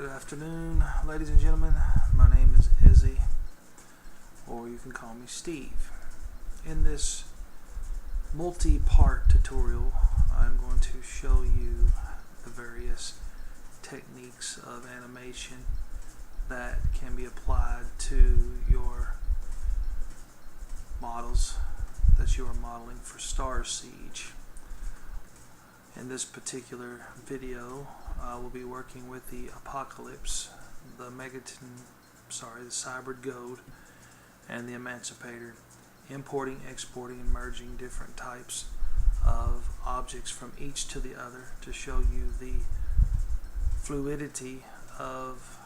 Good afternoon, ladies and gentlemen. My name is Izzy, or you can call me Steve. In this multi-part tutorial, I'm going to show you the various techniques of animation that can be applied to your models that you are modeling for Starsiege. In this particular video, I will be working with the Apocalypse, the Cybrid Gold, and the Emancipator, importing, exporting, and merging different types of objects from each to the other to show you the fluidity of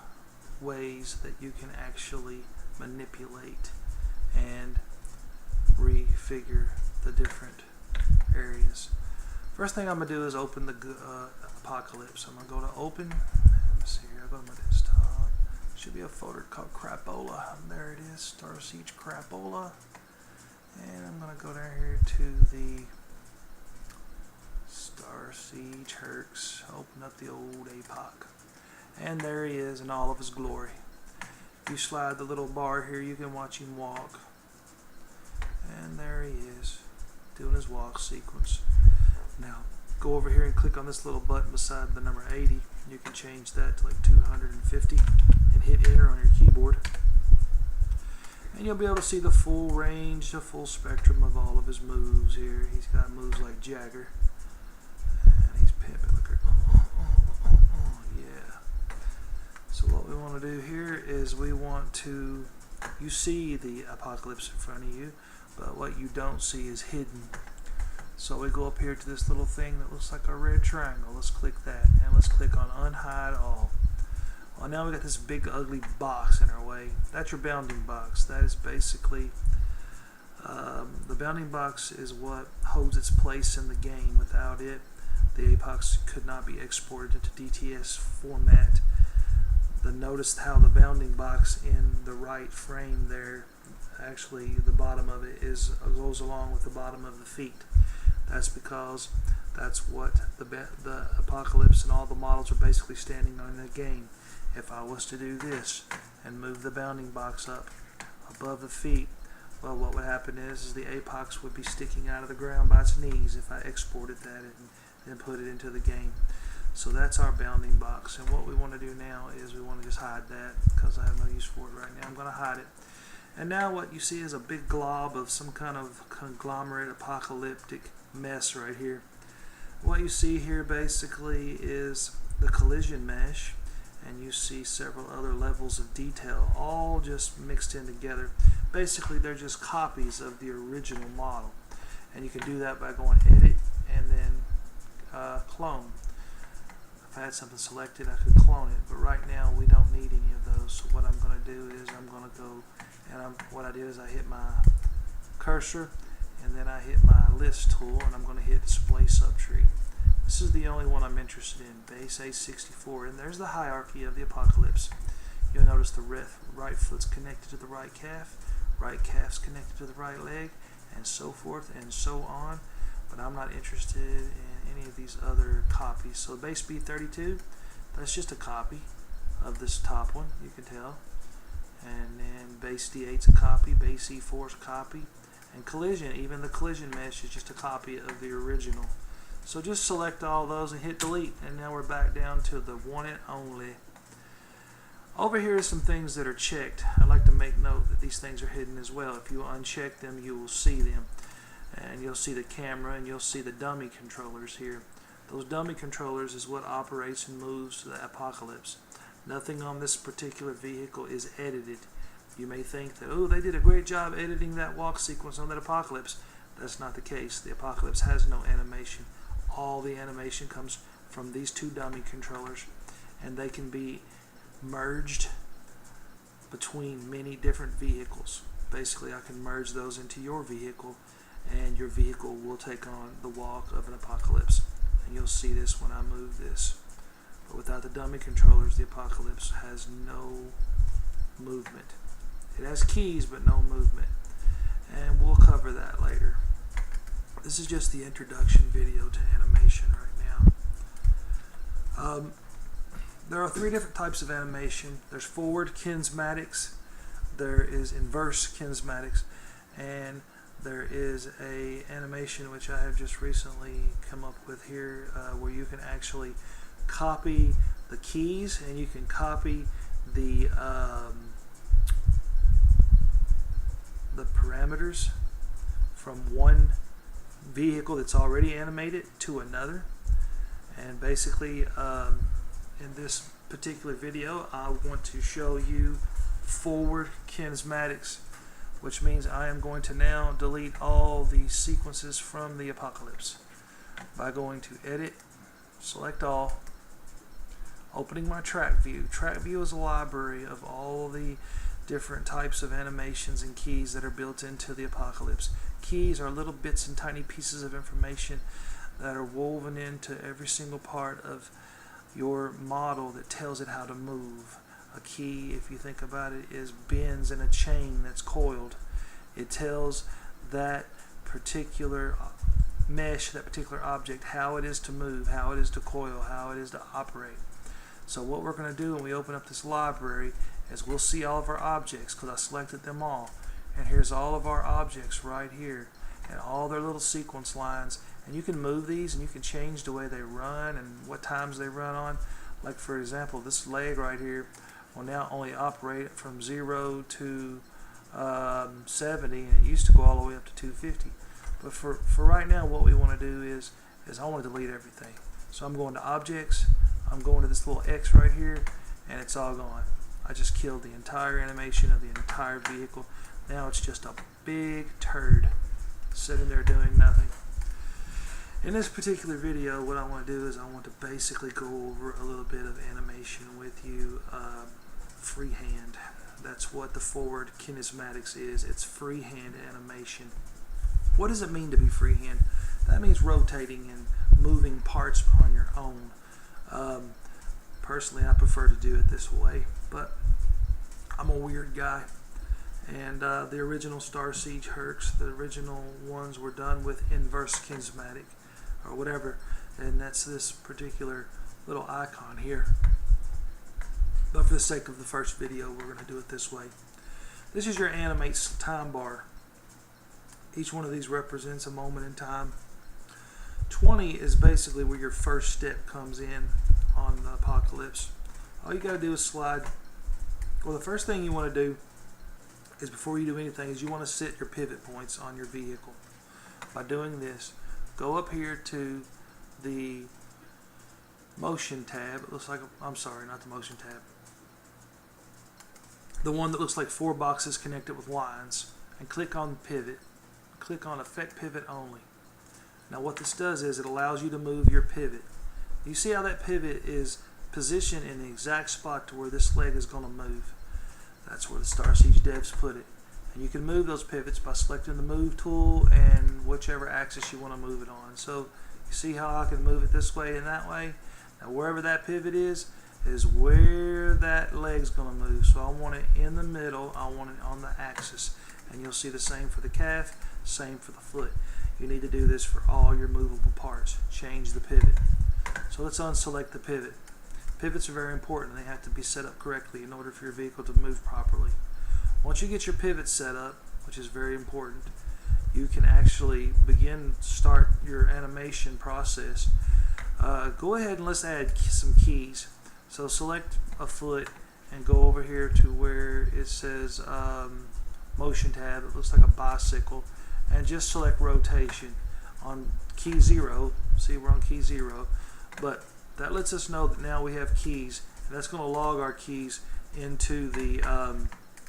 ways that you can actually manipulate and refigure the different areas. First thing I'm going to do is open the Apocalypse. I'm going to go to open. Let me see here. I'll go to my desktop. Should be a folder called Crapola. There it is. Starsiege Crapola. And I'm going to go down here to the Starsiege hercs. Open up the old APOC. And there he is in all of his glory. If you slide the little bar here, you can watch him walk. And there he is, doing his walk sequence. Now, go over here and click on this little button beside the number 80. You can change that to like 250 and hit enter on your keyboard. And you'll be able to see the full range, the full spectrum of all of his moves here. He's got moves like Jagger. And he's pimping. Look at yeah. So what we want to do here is we want to, you see the Apocalypse in front of you, but what you don't see is hidden. So we go up here to this little thing that looks like a red triangle. Let's click that, and let's click on Unhide All. Well, now we got this big ugly box in our way. That's your bounding box. That is basically, the bounding box is what holds its place in the game. Without it, the APOCs could not be exported into DTS format. Notice how the bounding box in the right frame there, actually the bottom of it goes along with the bottom of the feet. That's because that's what the Apocalypse and all the models are basically standing on in the game. If I was to do this and move the bounding box up above the feet, well, what would happen is the APOCs would be sticking out of the ground by its knees if I exported that and then put it into the game. So that's our bounding box, and what we want to do now is we want to just hide that because I have no use for it right now. I'm going to hide it. And now what you see is a big glob of some kind of conglomerate apocalyptic mess right here. What you see here basically is the collision mesh, and you see several other levels of detail all just mixed in together. Basically they're just copies of the original model, and you can do that by going edit and then clone. If I had something selected, I could clone it, but right now we don't need any of those. So what I'm going to do is I'm going to go, and what I did is I hit my cursor, and then I hit my list tool, and I'm going to hit display subtree. This is the only one I'm interested in, base A64, and there's the hierarchy of the Apocalypse. You'll notice the right foot's connected to the right calf's connected to the right leg, and so forth and so on. But I'm not interested in any of these other copies. So base B32, that's just a copy of this top one, you can tell. And then base D8's a copy, base E4's a copy, and collision, even the collision mesh is just a copy of the original. So just select all those and hit delete, and now we're back down to the one and only. Over here are some things that are checked. I'd like to make note that these things are hidden as well. If you uncheck them, you will see them. And you'll see the camera, and you'll see the dummy controllers here. Those dummy controllers is what operates and moves the Apocalypse. Nothing on this particular vehicle is edited. You may think that, oh, they did a great job editing that walk sequence on that Apocalypse. That's not the case. The Apocalypse has no animation. All the animation comes from these two dummy controllers, and they can be merged between many different vehicles. Basically, I can merge those into your vehicle, and your vehicle will take on the walk of an Apocalypse. And you'll see this when I move this. But without the dummy controllers, the Apocalypse has no movement. It has keys, but no movement. And we'll cover that later. This is just the introduction video to animation right now. There are three different types of animation. There's forward kinematics, there is inverse kinematics, and there is a animation which I have just recently come up with here, where you can actually copy the keys and you can copy the parameters from one vehicle that's already animated to another. And basically, in this particular video, I want to show you forward kinematics, which means I am going to now delete all the sequences from the apocalypse by going to Edit, Select All, opening my track view. Track view is a library of all the different types of animations and keys that are built into the apocalypse. Keys are little bits and tiny pieces of information that are woven into every single part of your model that tells it how to move. A key, if you think about it, is bends in a chain that's coiled. It tells that particular mesh, that particular object, how it is to move, how it is to coil, how it is to operate. So what we're going to do when we open up this library is we'll see all of our objects, because I selected them all. And here's all of our objects right here and all their little sequence lines. And you can move these and you can change the way they run and what times they run on. Like for example, this leg right here will now only operate from 0 to 70, and it used to go all the way up to 250. But for right now, what we want to do is I want to delete everything. So I'm going to Objects, I'm going to this little X right here, and it's all gone. I just killed the entire animation of the entire vehicle. Now it's just a big turd sitting there doing nothing. In this particular video, what I want to do is I want to basically go over a little bit of animation with you freehand. That's what the forward kinematics is. It's freehand animation. What does it mean to be freehand? That means rotating and moving parts on your own. Personally, I prefer to do it this way, but I'm a weird guy. And the original Starsiege hercs, the original ones were done with inverse kinematic or whatever, and that's this particular little icon here. But for the sake of the first video, we're going to do it this way. This is your animate time bar. Each one of these represents a moment in time. 20 is basically where your first step comes in on the apocalypse. All you got to do is slide. Well, the first thing you want to do is, before you do anything, is you want to set your pivot points on your vehicle. By doing this, go up here to the motion tab. It looks like, I'm sorry, not the motion tab. The one that looks like 4 boxes connected with lines, and click on pivot. Click on Affect Pivot Only. Now what this does is it allows you to move your pivot. You see how that pivot is positioned in the exact spot to where this leg is going to move. That's where the Starsiege devs put it. And you can move those pivots by selecting the Move tool and whichever axis you want to move it on. So you see how I can move it this way and that way? Now wherever that pivot is where that leg's going to move. So I want it in the middle, I want it on the axis. And you'll see the same for the calf, same for the foot. You need to do this for all your movable parts. Change the pivot. So let's unselect the pivot. Pivots are very important. They have to be set up correctly in order for your vehicle to move properly. Once you get your pivot set up, which is very important, you can actually start your animation process. Go ahead and let's add some keys. So select a foot and go over here to where it says motion tab. It looks like a bicycle, and just select rotation on key 0. See, we're on key 0, but that lets us know that now we have keys, and that's going to log our keys into the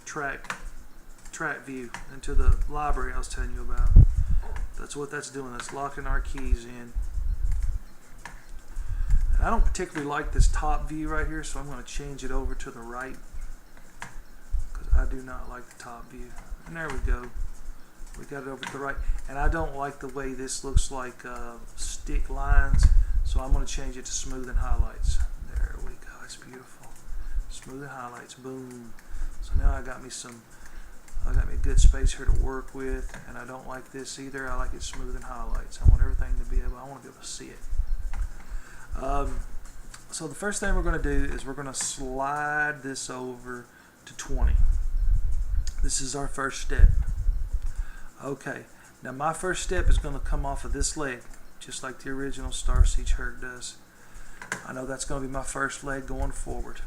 track view, into the library I was telling you about. That's what that's doing. That's locking our keys in. And I don't particularly like this top view right here, so I'm going to change it over to the right, because I do not like the top view. And there we go. We got it over to the right. And I don't like the way this looks like stick lines, so I'm going to change it to smooth and highlights. There we go. It's beautiful. Smooth and highlights. Boom. So now I got me a good space here to work with, and I don't like this either. I like it smooth and highlights. I want everything to be able, I want to be able to see it. So the first thing we're going to do is we're going to slide this over to 20. This is our first step. Okay, now my first step is going to come off of this leg, just like the original Starsiege herc does. I know that's going to be my first leg going forward.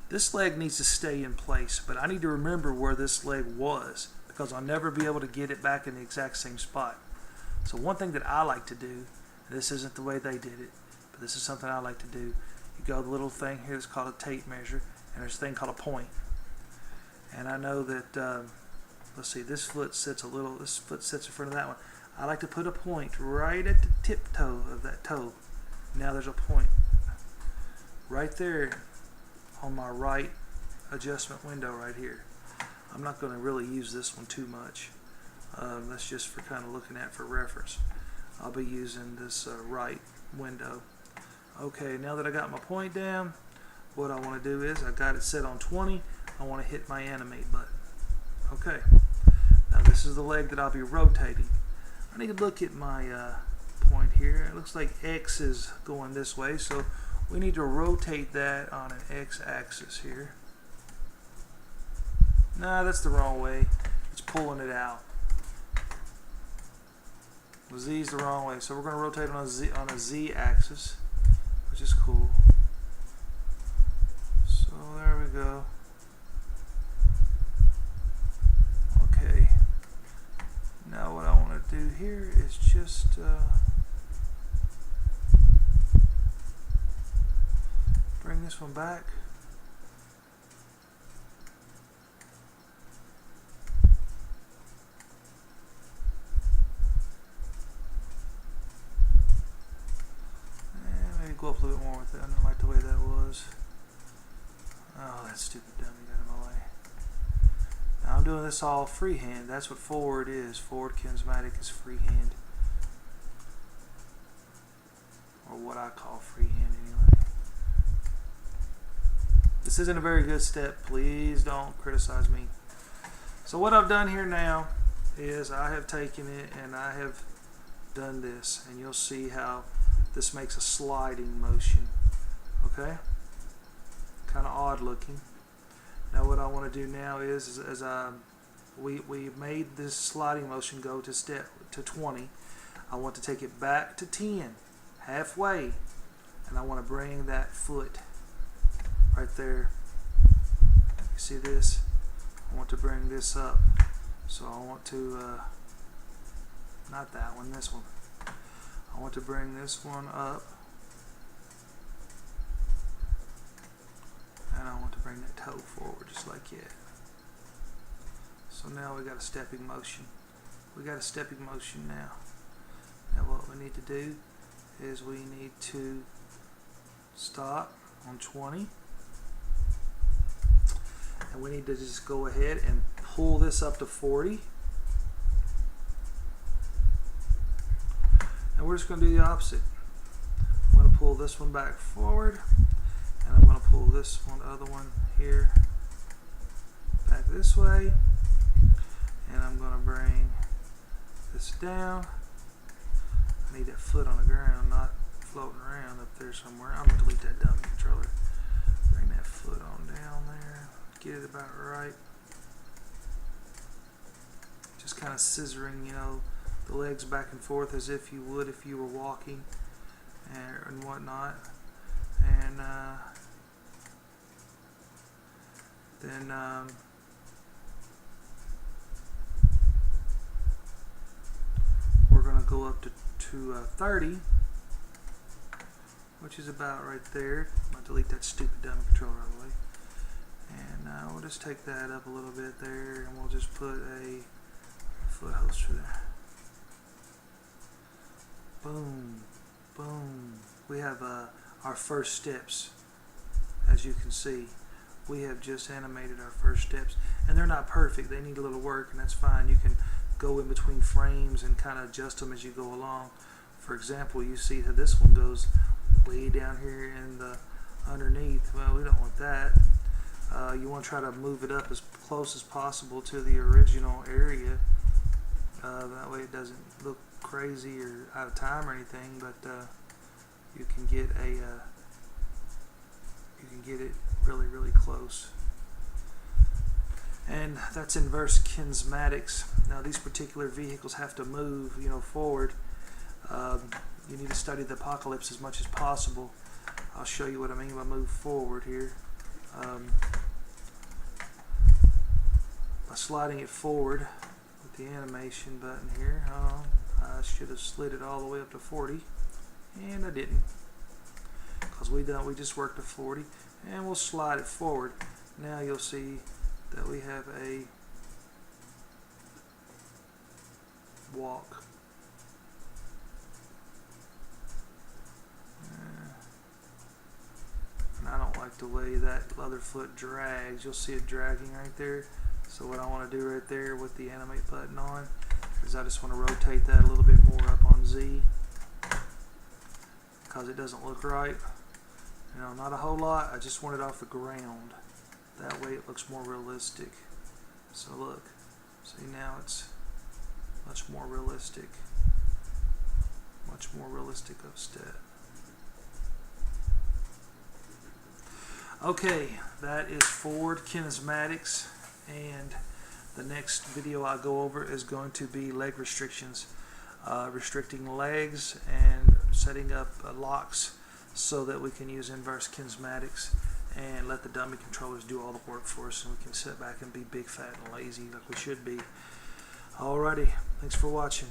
This leg needs to stay in place, but I need to remember where this leg was, because I'll never be able to get it back in the exact same spot. So one thing that I like to do, and this isn't the way they did it, but this is something I like to do. You go to the little thing here that's called a tape measure, and there's a thing called a point. And I know that, let's see, this foot sits in front of that one. I like to put a point right at the tip toe of that toe. Now there's a point right there on my right adjustment window right here. I'm not going to really use this one too much. That's just for kind of looking at for reference. I'll be using this right window. Okay, now that I got my point down, what I want to do is I got it set on 20. I want to hit my animate button. Okay, now this is the leg that I'll be rotating. I need to look at my point here. It looks like X is going this way, so we need to rotate that on an X axis here. Nah, that's the wrong way. It's pulling it out. The Z's the wrong way, so we're going to rotate on a Z axis, which is cool. So there we go. Okay. Now what I want to do here is just bring this one back. Go up a little bit more with it. I don't like the way that was. Oh, that stupid dummy got in my way. Now I'm doing this all freehand. That's what forward is. Forward kinesmatic is freehand. Or what I call freehand anyway. This isn't a very good step. Please don't criticize me. So what I've done here now is I have taken it and I have done this. And you'll see how this makes a sliding motion. Okay? Kind of odd looking. Now what I want to do now is we made this sliding motion go to 20. I want to take it back to 10, halfway, and I want to bring that foot right there. You see this? I want to bring this up. So I want to not that one, this one. I want to bring this one up, and I want to bring that toe forward just like that. So now we got a stepping motion. We got a stepping motion now. Now what we need to do is we need to stop on 20, and we need to just go ahead and pull this up to 40. And we're just going to do the opposite. I'm going to pull this one back forward, and I'm going to pull this one, the other one here, back this way, and I'm going to bring this down. I need that foot on the ground, not floating around up there somewhere. I'm going to delete that dummy controller. Bring that foot on down there, get it about right. Just kind of scissoring, you know, the legs back and forth as if you would if you were walking and whatnot. And then we're going to go up to 30, which is about right there. I'm going to delete that stupid dummy controller out of the way. And we'll just take that up a little bit there, and we'll just put a foot holster there. Boom, boom. We have our first steps. As you can see, we have just animated our first steps, and they're not perfect. They need a little work, and that's fine. You can go in between frames and kind of adjust them as you go along. For example, you see how this one goes way down here in the underneath. Well, we don't want that. You want to try to move it up as close as possible to the original area. That way it doesn't look crazy or out of time or anything, but you can get a and get it really close. And that's inverse kinematics. Now these particular vehicles have to move, you know, forward. You need to study the apocalypse as much as possible. I'll show you what I mean by move forward here. By sliding it forward with the animation button here, I should have slid it all the way up to 40, and I didn't, because we just worked to 40, and we'll slide it forward. Now you'll see that we have a walk. And I don't like the way that other foot drags. You'll see it dragging right there. So what I want to do right there with the animate button on is I just want to rotate that a little bit more up on Z, because it doesn't look right. You know, not a whole lot. I just want it off the ground. That way it looks more realistic. So look, see, now it's much more realistic. Much more realistic of step. Okay, that is forward kinematics, and the next video I go over is going to be leg restrictions, restricting legs and setting up locks so that we can use inverse kinematics and let the dummy controllers do all the work for us, and we can sit back and be big, fat, and lazy like we should be. Alrighty, thanks for watching.